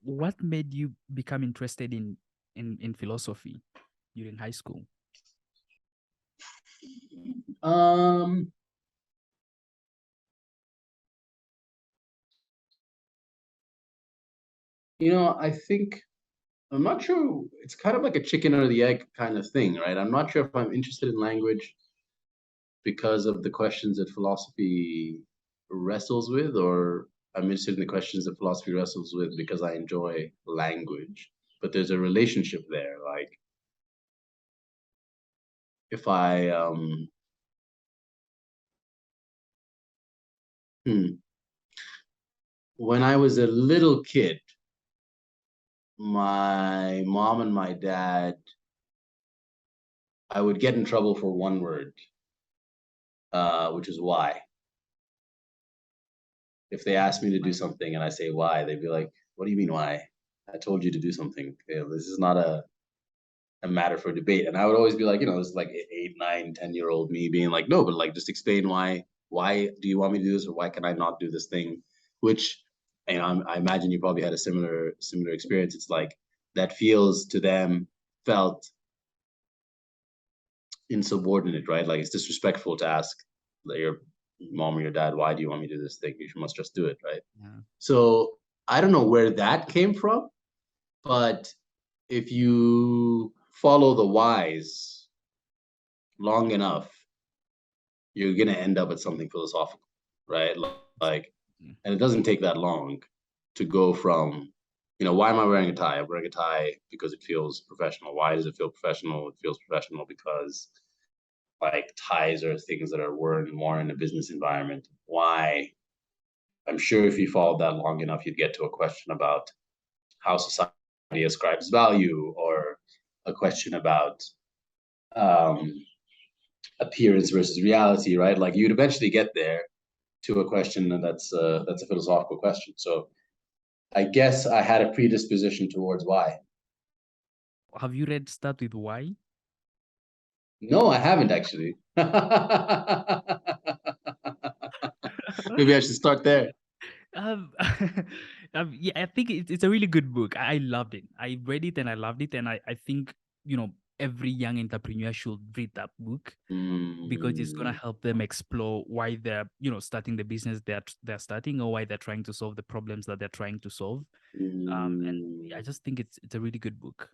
what made you become interested in philosophy during high school? Um, I think I'm not sure. It's kind of like a chicken or the egg kind of thing, right? I'm not sure if I'm interested in language because of the questions that philosophy wrestles with, or I'm interested in the questions that philosophy wrestles with because I enjoy language. But there's a relationship there. Like if I when I was a little kid, my mom and my dad, I would get in trouble for one word, which is why. If they ask me to do something and I say why, they'd be like, "What do you mean why? I told you to do something. This is not a matter for debate." And I would always be like, this is like 8, 9, 10-year-old me being like, "No, but like just explain why. Why do you want me to do this, or why can I not do this thing?" Which, I imagine you probably had a similar experience. It's like that feels to them felt insubordinate, right? Like it's disrespectful to ask your mom or your dad, "Why do you want me to do this thing? You must just do it," right? Yeah. So I don't know where that came from, but if you follow the whys long enough, you're gonna end up at something philosophical, right? Like, Mm. and it doesn't take that long to go from, why am I wearing a tie? I'm wearing a tie because it feels professional. Why does it feel professional? It feels professional because like ties are things that are worn more in a business environment. Why? I'm sure if you followed that long enough, you'd get to a question about how society ascribes value, or a question about um, appearance versus reality, right? Like you'd eventually get there to a question that's a philosophical question. So I guess I had a predisposition towards why. Have you read Start with Why? No, I haven't actually. Maybe I should start there. Um, yeah, I think it's a really good book. I loved it. I read it and I loved it, and I think every young entrepreneur should read that book because it's gonna Mm, help them explore why they're starting the business they're starting, or why they're trying to solve the problems that they're trying to solve. And mm. I just think it's a really good book.